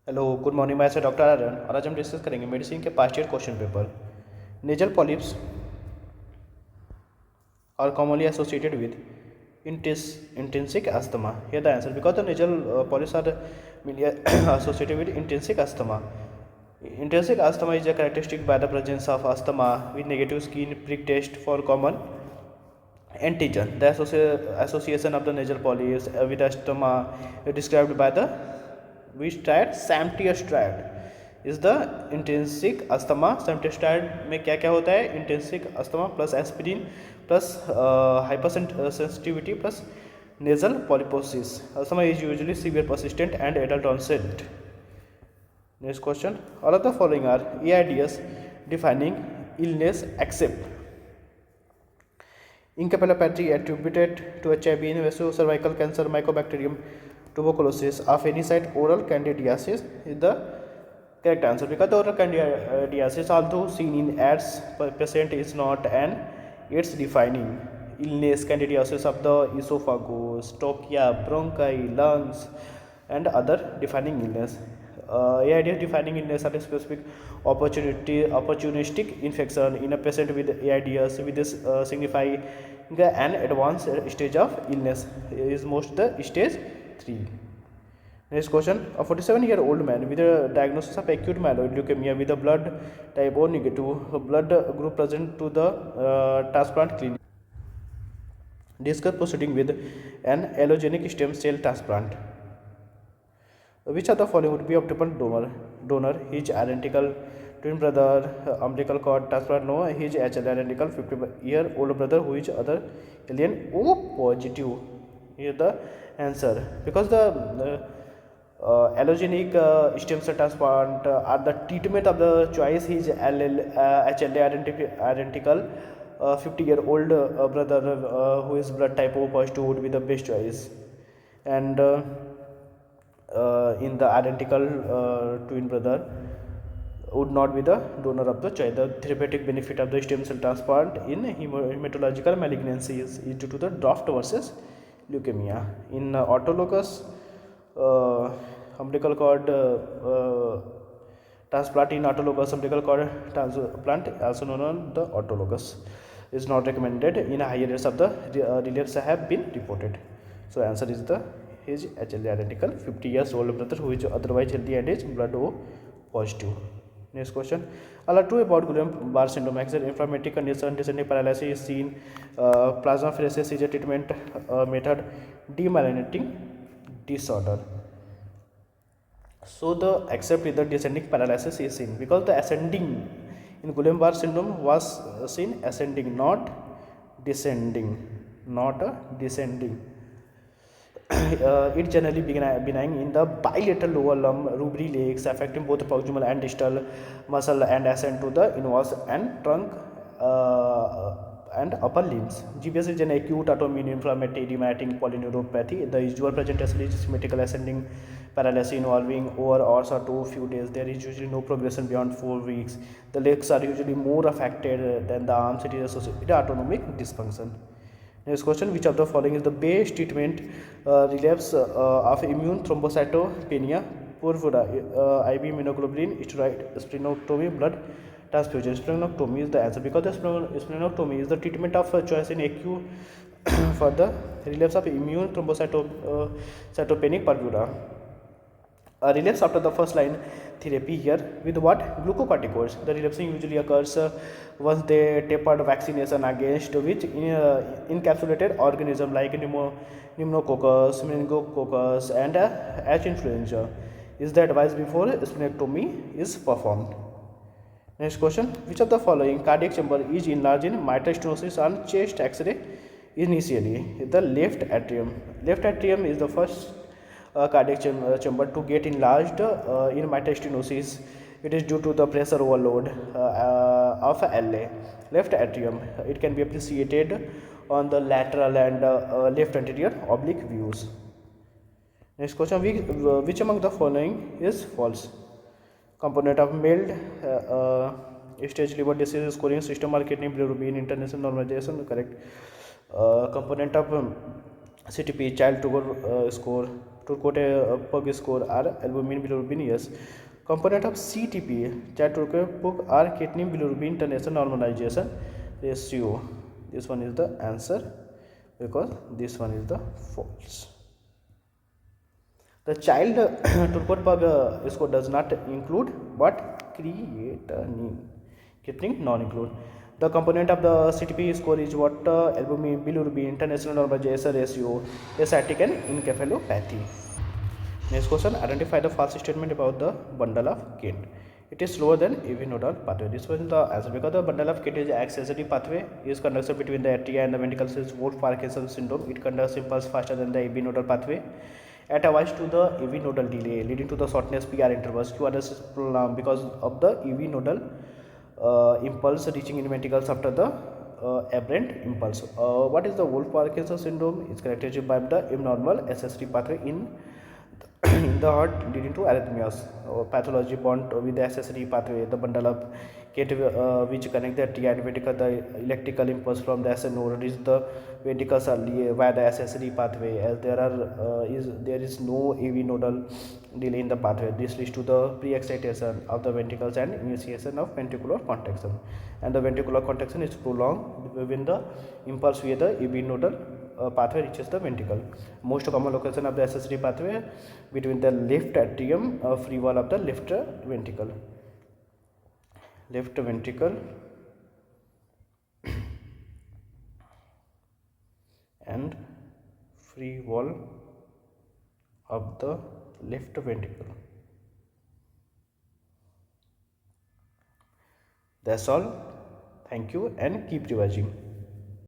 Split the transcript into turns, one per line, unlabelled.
Hello good morning, मैं doctor Aryan और आज हम डिस्कस करेंगे मेडिसिन के past year question paper. Nasal polyps are commonly associated with intrinsic asthma. Here the answer, because the nasal polyps are mainly associated with intrinsic asthma. Intrinsic asthma is a characteristic by the presence of asthma with negative skin prick test for common antigen. The association of the nasal polyps with asthma is described by the which triad? SAMTS triad is the intrinsic asthma. SAMTS triad में क्या क्या होता है? Intrinsic asthma plus aspirin plus hyper sensitivity plus nasal polyposis. Asthma is usually severe, persistent, and adult onset. Next question. All of the following are AIDS defining illness except encephalopathy attributed to HIV, cervical cancer, mycobacterium tuberculosis, of Ini-Cet, oral candidiasis is the correct answer, because the oral candidiasis, although seen in AIDS patient, is not an AIDS defining illness. Candidiasis of the esophagus, trachea, bronchi, lungs, and other defining illness. AIDS defining illness are specific opportunistic infection in a patient with AIDS with this signifying an advanced stage of illness is most the stage 3. Next question. A 47-year-old man with a diagnosis of acute myeloid leukemia with a blood type O negative blood group present to the transplant clinic. Discuss proceeding with an allogenic stem cell transplant. Which of the following would be optimal donor? His identical twin brother, umbilical cord transplant? No. His HL identical 50-year-old brother who is other alien O positive. Here the answer, because the allogenic stem cell transplant are the treatment of the choice. His HLA identical 50-year-old brother who is blood type O positive would be the best choice, and in the identical twin brother would not be the donor of the choice. The therapeutic benefit of the stem cell transplant in hematological malignancies is due to the draft versus leukemia. In autologous umbilical cord transplant, in autologous umbilical cord transplant, also known as the autologous, is not recommended in higher rates of the relapse have been reported. So answer is the his HLA identical 50 years old brother who is otherwise healthy and is blood O positive. Next question. All are true about Guillain-Barré syndrome. Axillary inflammatory condition, descending paralysis is seen. Plasmapheresis is a treatment method. Demyelinating disorder. So the except with the descending paralysis is seen, because the ascending in Guillain-Barré syndrome was seen ascending, not descending, it generally benign in the bilateral lower limb, rubric legs, affecting both proximal and distal muscle and ascend to the inverse and trunk and upper limbs. GBS is an acute autoimmune inflammatory demyelinating polyneuropathy. The usual presentation is symmetrical ascending paralysis involving over hours or to few days. There is usually no progression beyond 4 weeks. The legs are usually more affected than the arms. It is associated with autonomic dysfunction. Next question. Which of the following is the best treatment relapse of immune thrombocytopenia? Purpura, IV immunoglobulin, steroid, splenectomy, blood transfusion. Splenectomy is the answer, because the splenectomy is the treatment of choice in acute for the relapse of immune thrombocytopenic purpura. Relapse after the first line therapy here with what? Glucocorticoids. The relapsing usually occurs once they tapered vaccination against which encapsulated organism like pneumococcus, meningococcus, and H influenza is the advice before splenectomy is performed. Next question. Which of the following cardiac chamber is enlarged in mitral stenosis on chest X-ray initially? The left atrium. Left atrium is the first cardiac chamber to get enlarged in mitral stenosis. It is due to the pressure overload of LA. Left atrium. It can be appreciated on the lateral and left anterior oblique views. Next question. Which among the following is false? Component of mild stage liver disease scoring system or kidney bilirubin international normalization, correct. Component of CTP child sugar score Turcotte-Pug score are albumin, bilirubin, yes. Component of CTP, Turcotte-Pug are kidney bilirubin international normalization ratio. This one is the answer because this one is the false. The child Turcotte-Pug score does not include but creatinine. Creatinine non-include. The component of the CTP score is what? Albumin, bilirubin, international normalization ratio, ascitic and encephalopathy. Next question, identify the false statement about the bundle of Kent. It is slower than AV nodal pathway. This was the answer because the bundle of Kent is accessory pathway is conduction between the atria and the ventricle cells. Wolff-Parkinson syndrome. It conducts impulse faster than the AV nodal pathway. At avoids to the AV nodal delay leading to the shortness PR intervals. QRS is because of the AV nodal impulse reaching in ventricles after the aberrant impulse. What is the Wolff-Parkinson syndrome? It's characterized by the abnormal accessory pathway in the heart leading to arrhythmias. Pathology bond with the accessory pathway, the bundle of Kent which connect the atria and ventricle. The electrical impulse from the SN node reach the ventricles via the accessory pathway, as there is no AV nodal delay in the pathway. This leads to the pre-excitation of the ventricles and initiation of ventricular contraction, and the ventricular contraction is prolonged when the impulse via the AV nodal pathway reaches the ventricle. Most common location of the accessory pathway between the left atrium, free wall of the left ventricle and free wall of the left ventricle. That's all. Thank you and keep revising.